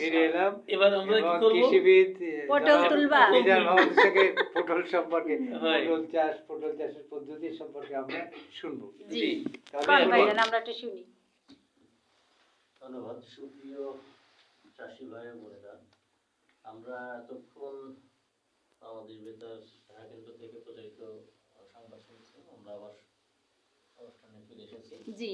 ফিরে এলাম। এবার আমরা কি করব? কৃষিবিদ পটল তুলবা, থেকে পটল সম্পর্কে, পটল চাষের পদ্ধতি সম্পর্কে আমরা শুনবো। জি কোন ভাইজান আমরা একটু শুনি। ধন্যবাদ। সুপ্রিয় চাষি ভাই বোনেরা, আমরা এতক্ষণ আমাদের বেতার ঢাকা কেন্দ্র থেকে প্রচারিত সংবাদ শুনছি। আমরা আবার অনুষ্ঠানে ফিরে এসেছি। জি,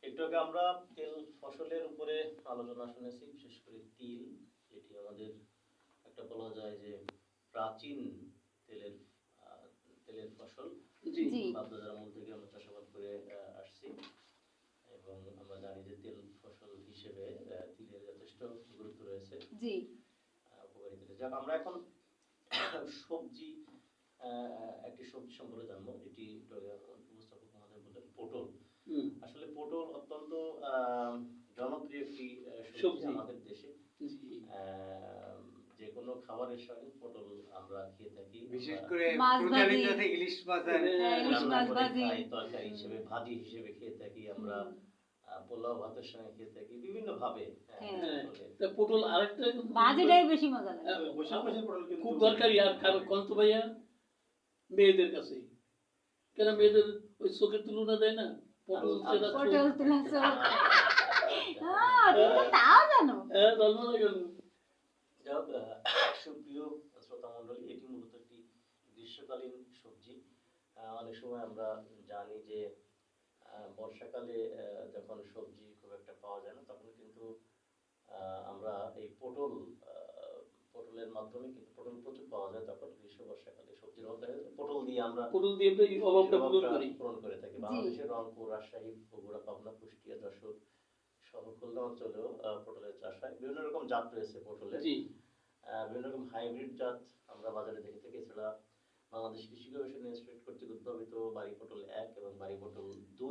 একটু আগে আমরা তেল ফসলের উপরে আলোচনা শুনেছি, বিশেষ করে তিল, যেটি আমাদের একটা বলা যায় যে প্রাচীন তেলের তেলের ফসল। জি বাপদাদার আমল থেকে আমরা চাষাবাদ করে আসছি এবং আমরা জানি যে তেল ফসল হিসেবে তিলের যথেষ্ট গুরুত্ব রয়েছে। জি উপকারিতা। যাক, আমরা এখন সবজি একটি সবজি সম্পর্কে জানবো, যেটি উপস্থাপক মহোদয় বললেন পটল। আসলে পটল অত্যন্ত জনপ্রিয় একটি সবজি আমাদের দেশে। যে কোনো খাবারের সঙ্গে পটল আমরা খেয়ে থাকি, বিশেষ করে ইলিশ মাছ ভাজি, তরকারি হিসেবে, ভাজি হিসেবে খেয়ে থাকি আমরা, পোলাও ভাতের সঙ্গে খেয়ে থাকি বিভিন্ন ভাবে। পটল আরেকটা ভাজিটাই বেশি মজা লাগে, খুব দরকারি। আর কারণ কন্ত ভাইয়া মেয়েদের কাছে, কেন মেয়েদের ওই চোখের তুলনা দেয় না, পটল তুলা তাও জানো। সুপ্রিয় শ্রোতা মন্ডলী, এটি মূলত একটি গ্রীষ্মকালীন সবজি। অনেক সময় আমরা জানি যে বর্ষাকালে যখন সবজি খুব একটা পাওয়া যায় না, তখন কিন্তু আমরা এই পটলের মাধ্যমে কিন্তু পটল প্রচুর পাওয়া যায়। তখন গ্রীষ্ম বর্ষাকালে সবজির অভাব, পটল দিয়ে আমরা অভাবটা পূরণ করে থাকি। বাংলাদেশের রংপুর, রাজশাহী, বগুড়া, পাবনা, কুষ্টিয়া, যশোর সহ খুলনা অঞ্চলেও পটলের চাষ হয়। বিভিন্ন রকম জাত রয়েছে পটলের, বিভিন্ন রকম হাইব্রিড জাত আমরা বাজারে দেখে থাকি। এছাড়া বাংলাদেশ কৃষি গবেষণা ইনস্টিটিউট কর্তৃক উদ্ভাবিত বাড়ি পটল 1 এবং বাড়ি পটল 2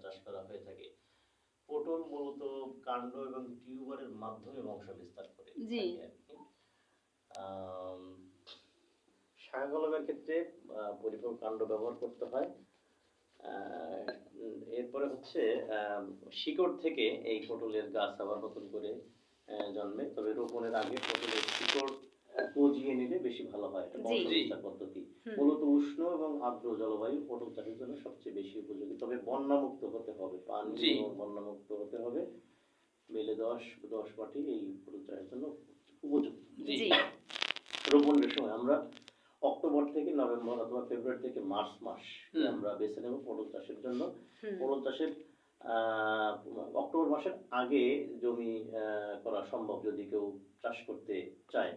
চাষ করা হয়ে থাকে। পটল মূলত কাণ্ড এবং টিউবারের মাধ্যমে বংশ বিস্তার করে। শাখা কলমের ক্ষেত্রে পরিপূর্ণ কাণ্ড ব্যবহার করতে হয়। এরপরে হচ্ছে শিকড় থেকে এই পটলের গাছ আবার নতুন করে জন্মে, তবে রোপণের আগে পটলের শিকড় গজিয়ে নিলে বেশি ভালো হয়। এটা বংশবিস্তার পদ্ধতি। মূলত উষ্ণ এবং আর্দ্র জলবায়ু পটল চাষের জন্য সবচেয়ে বেশি উপযোগী, তবে বন্যামুক্ত হতে হবে, পানি এবং বন্যামুক্ত হতে হবে। মেলে 10 মাটি এই পটল চাষের জন্য উপযুক্ত। রোপণের সময় আমরা অক্টোবর থেকে নভেম্বর অথবা ফেব্রুয়ারি থেকে মার্চ মাস আমরা বেছে নেব পটল চাষের জন্য। পটল চাষের অক্টোবর মাসের আগে জমি করা সম্ভব যদি কেউ চাষ করতে চায়।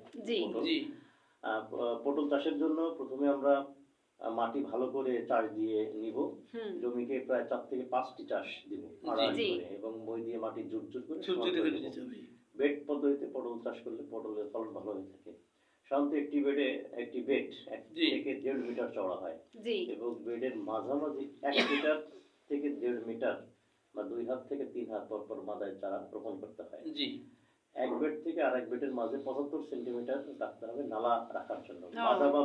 পটল চাষের জন্য প্রথমে আমরা মাটি ভালো করে চাষ দিয়ে নিব। জমিকে প্রায় 4 থেকে 5টি চাষ দিব এবং মই দিয়ে মাটি জুট করে বেড পদ্ধতিতে পটল চাষ করলে পটলের ফলন ভালো হয়ে থাকে। সাধারণত একটি বেড 1 থেকে 1.5 মিটার চওড়া হয় এবং বেডের মাঝামাঝি 1 মিটার থেকে 1.5 মিটার বা 2 হাত থেকে 3 হাত পর মাদায় চারা রোপণ করতে হয়। এক বেড থেকে আরেক বেডের মাঝে 75 সেন্টিমিটার রাখতে হবে নালা রাখার জন্য। মাদা বা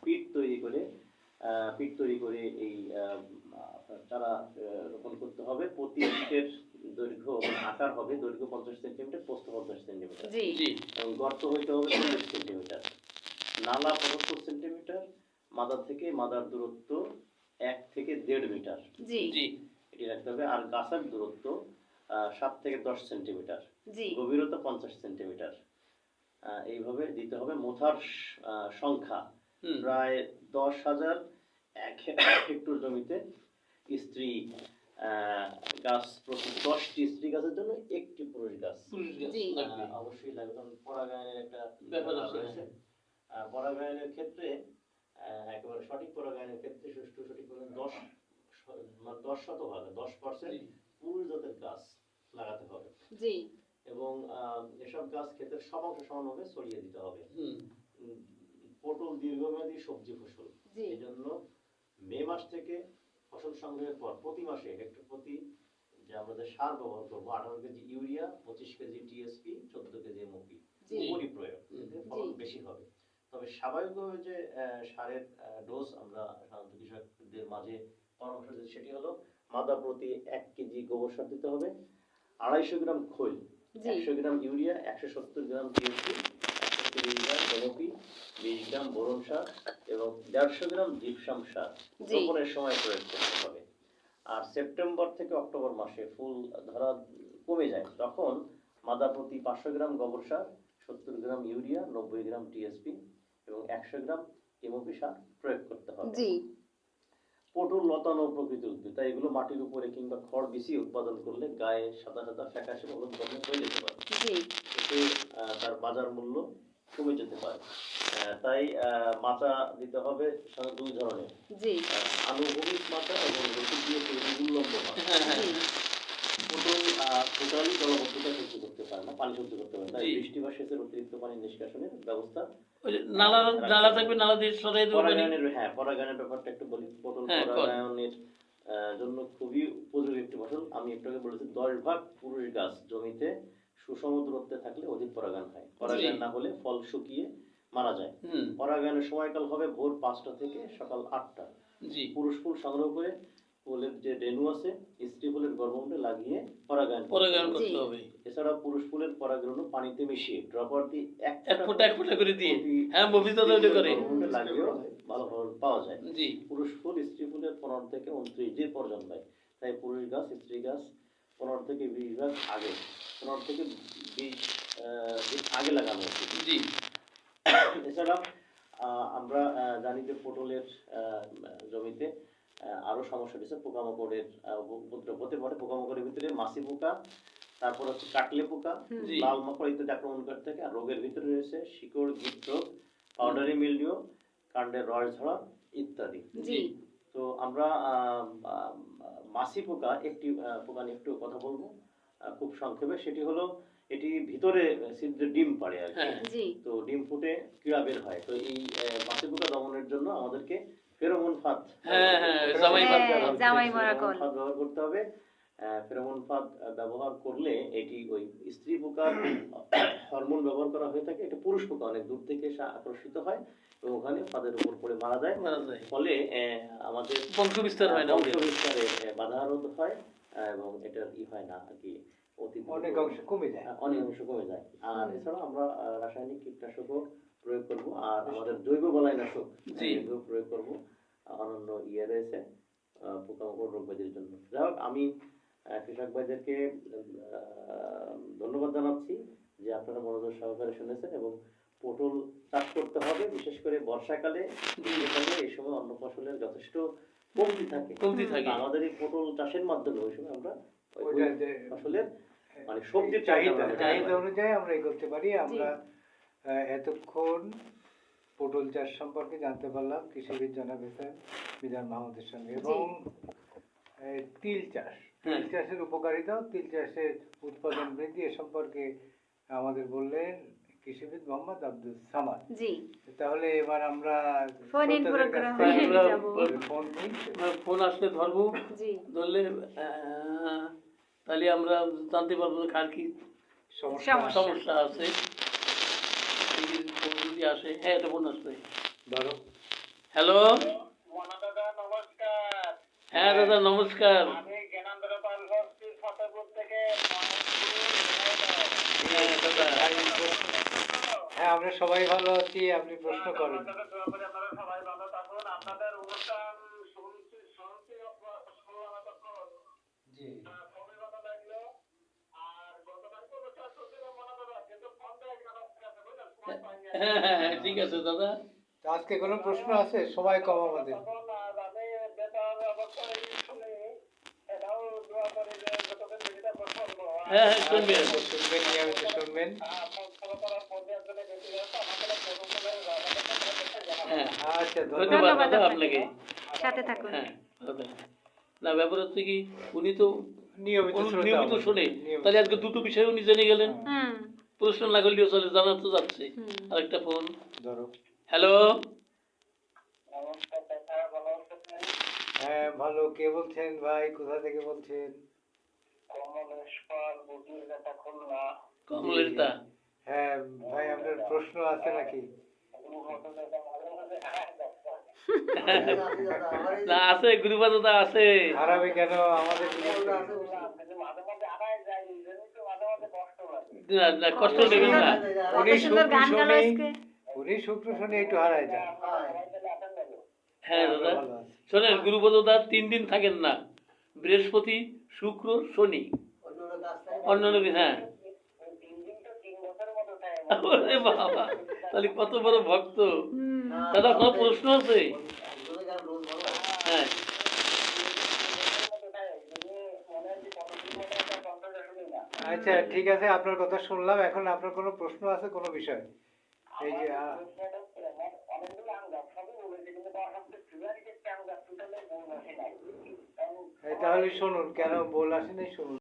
পিট তৈরি করে এই চারা রোপণ করতে হবে। প্রতি ইটের দৈর্ঘ্য আকার হবে দৈর্ঘ্য 50 সেন্টিমিটার, প্রস্থ 50 সেন্টিমিটার এবং গর্ত হইতে হবে 40 সেন্টিমিটার। নালা 75 সেন্টিমিটার, মাদার থেকে মাদার দূরত্ব 1 থেকে 1.5 মিটার এটি রাখতে হবে। আর গাছের দূরত্ব 7 থেকে 10 সেন্টিমিটার, গভীরতা 50 সেন্টিমিটার। এইভাবে দিতে হবে। মোথার সংখ্যা প্রায় 10,000 হেক্টর জমিতে। স্ত্রী গাছ প্রতি 10টি স্ত্রী গাছের জন্য 1টি পুরুষ গাছ অবশ্যই লাগবে, কারণ পরাগায়নের একটা ব্যাপার রয়েছে। পরাগায়নের ক্ষেত্রে একেবারে সঠিক পরাগায়নের ক্ষেত্রে সুষ্ঠু সঠিক 10% পুরুষ জাতের গাছ লাগাতে হবে এবং এসব গাছ ক্ষেতের সব অংশ সমানভাবে ছড়িয়ে দিতে হবে। পটল দীর্ঘমেয়াদী সবজি ফসল, এই জন্য মে মাস থেকে ফসল সংগ্রহের পর প্রতি মাসে হেক্টর প্রতি যে আমরা যে সার ব্যবহার করবো 18 KG urea, 25 KG TSP, 14 KG MOP প্রয়োগ, এতে ফলন বেশি হবে। তবে স্বাভাবিকভাবে যে সারের ডোজ আমরা সাধারণত কৃষকদের মাঝে পরামর্শ দিচ্ছি সেটি হলো মাদা প্রতি 1 কেজি গোবর সার দিতে হবে, 250 গ্রাম খৈল জি 100 গ্রাম ইউরিয়া, 170 গ্রাম টিএসপি, 130 গ্রাম এনওপি, 20 গ্রাম বোরন সার এবং 150 গ্রাম জিপসাম সার জি। রোপণের সময় প্রয়োগ করতে হবে। আর সেপ্টেম্বর থেকে অক্টোবর মাসে ফুল ধরা কমে যায়, তখন মাদা প্রতি 500 গ্রাম গোবর সার, 70 গ্রাম ইউরিয়া, 90 গ্রাম টিএসপি এবং 100 গ্রাম এমওপি সার প্রয়োগ করতে হবে। জি পটল লতানো প্রকৃতির উদ্ভিদ, তাই এগুলো মাটির উপরে কিংবা খড় বিছিয়ে উৎপাদন করলে গায়ে সাদা সাদা ফ্যাকাশে হলুদ বর্ণের হয়ে যেতে পারে। জি এতে তার বাজার মূল্য কমে যেতে পারে। তাই মাচা দিতে হবে সাধারণত 2 ধরনের, জি আনুভূমিক মাচা এবং রশি দিয়ে তৈরি উল্লম্ব মাচা। জি পটল টোটালি জলবদ্ধতা সহ্য করতে পারে না, পানি সহ্য করতে পারে না, তাই জি। বৃষ্টি বা সেচের অতিরিক্ত পানি নিষ্কাশনের ব্যবস্থা ওই যে নালা নালা থাকবে, নালা দিয়ে সরাই দেবো পানি। পরাগায়নের ব্যাপারটা একটু বলি। পটল হ্যাঁ, কর। পরাগায়নের জন্য খুবই উপযোগী একটি ফসল। আমি একটু আগে বলেছি 10 ভাগ পুরুষ গাছ জমিতে সুষম দূরত্বে থাকলে অধিক পরাগায়ন হয়। পরাগায়ন না হলে ফল শুকিয়ে মারা যায়। পরাগায়নের সময়কাল হবে ভোর 5টা থেকে সকাল 8টা। জি পুরুষ ফুল সংগ্রহ করে ফুলের যে রেণু আছে স্ত্রী ফুলের গর্ভমুখে লাগিয়ে পরাগায়ন পরাগায়ন করতে করতে হবে। হবে। এছাড়া পুরুষ ফুলের পরাগরেণু পানিতে মিশিয়ে ড্রপার দিয়ে এক ফোঁটা করে দিয়ে, হ্যাঁ মফিজা তো এটা করে। গর্ভমুখে লাগিয়েও ভালো ফল পাওয়া যায়। জি পুরুষ ফুল স্ত্রী ফুলের 15 থেকে 29 দিন পর জন্মায়। তাই পুরুষ গাছ স্ত্রী গাছ 15 থেকে 20 ভাগ আগে, 15 থেকে 20 দিন আগে লাগানো উচিত। জি এছাড়া আমরা জানি যে পটলের জমিতে আরো সমস্যা রয়েছে, পোকামাকড়ের উপদ্রব হতে পারে। পোকামাকড়ের ভিতরে মাছি পোকা, তারপর হচ্ছে কাটলে পোকা, জি। লাল মাকড় ইত্যাদি আক্রমণ করে থাকে। আর রোগের ভিতরে রয়েছে শিকড় গিট রোগ, পাউডারি মিলডিউ, কাণ্ডের রস ঝরা ইত্যাদি। জি তো আমরা মাছি পোকা একটি পোকা নিয়ে একটু কথা বলবো খুব সংক্ষেপে। সেটি হলো এটি ভিতরে ছিদ্রে ডিম পাড়ে আর কি। হ্যাঁ জি তো ডিম ফুটে কিড়া বের হয়। তো এই মাছি পোকা দমনের জন্য আমাদেরকে ফেরোমন ফাঁদ জামাই ফাঁদ জামাই মারা কল। ফাঁদ ব্যবহার করতে হবে। ফেরোমন ফাঁদ ব্যবহার করলে এটি ওই স্ত্রী পোকার হরমোন ব্যবহার করা হয়ে থাকে। এটা পুরুষ পোকা অনেক দূর থেকে এসে আকর্ষিত হয় এবং ওখানে ফাঁদের উপর পড়ে মারা যায়। ফলে আমাদের বংশ বিস্তার হয় না, বংশ বিস্তারে বাধা রোধ হয় এবং এটার হয় না আর কি, অনেক অংশ কমে যায়। অনেক অংশ কমে যায়। আর এছাড়াও আমরা রাসায়নিক কীটনাশকও প্রয়োগ করব, আর আমাদের জৈব বলয়নাশক এগুলো প্রয়োগ করব। অন্যান্য রয়েছে পোকামাকড় রোগ ব্যাধির জন্য। যাই হোক, আমি কৃষক ভাইদেরকে ধন্যবাদ জানাচ্ছি যে আপনারা মনোযোগ সহকারে শুনেছেন। এবং পটল চাষ করতে হবে, বিশেষ করে বর্ষাকালে। এই সময় অন্য ফসলের যথেষ্ট কমতি থাকে। আমাদের এই পটল চাষের মাধ্যমে ওই সময় আমরা ফসলের মানে সবজির চাহিদা অনুযায়ী আমরা এই করতে পারি। আমরা এতক্ষণ পটল চাষ সম্পর্কে জানতে পারলাম কৃষিবিদ জনাব মিজান মাহমুদের সঙ্গে, এবং তিল চাষের উপকারিতা, তিল চাষের উৎপাদন বৃদ্ধি এ সম্পর্কে আমাদের বললেন কৃষিবিদ মোহাম্মদ আব্দুল সামাদ। জি তাহলে এবার আমরা ফোন আসলে ধরবো, ধরলে তাহলে আমরা জানতে পারবো কার কি সমস্যা আছে। যদি আসে, হ্যাঁ এটা ফোন আসবে। ধরো। হ্যালো, হ্যাঁ দাদা নমস্কার। হ্যাঁ আমরা সবাই ভালো আছি, আপনি প্রশ্ন করেন। জি হ্যাঁ ঠিক আছে দাদা। আজকে কোনো প্রশ্ন আছে? সবাই কম আমাদের। হ্যাঁ শুনবেন, নিয়মিত শুনবেন। আচ্ছা ধন্যবাদ দাদা আপনাকে। সাথে থাকুন। হ্যাঁ না, ব্যাপার হচ্ছে কি উনি তো নিয়মিত শোনে, তাহলে আজকে দুটো বিষয় উনি জেনে গেলেন। প্রশ্ন না করলেও চলে, জানা তো যাচ্ছে। আরেকটা ফোন ধরো। হ্যালো, হ্যাঁ ভালো, কে বলছেন ভাই, কোথা থেকে বলছেন? কমলের দা। হ্যাঁ ভাই, আপনার প্রশ্ন আছে নাকি? না আছে, গুরুবা দাদা আছে। হারাবে কেন আমাদের? না না কষ্ট নেবেন না। উনি কত সুন্দর গান শুক্র গালো শনি, আজকে। উনি শুক্র শনি একটু হারায় যান। হ্যাঁ দাদা ভালো আছে। শোনেন গুরুপদ দা 3 দিন থাকেন না, বৃহস্পতি শুক্র শনি অন্যান্য দিন। হ্যাঁ ওরে বাবা, তাহলে কত বড় ভক্ত। দাদা কোনো প্রশ্ন আছে? হ্যাঁ আচ্ছা ঠিক আছে, আপনার কথা শুনলাম। এখন আপনার কোনো প্রশ্ন আছে কোনো বিষয়? এই যে তাহলে শুনুন, কেন বল আসেনি শুনুন।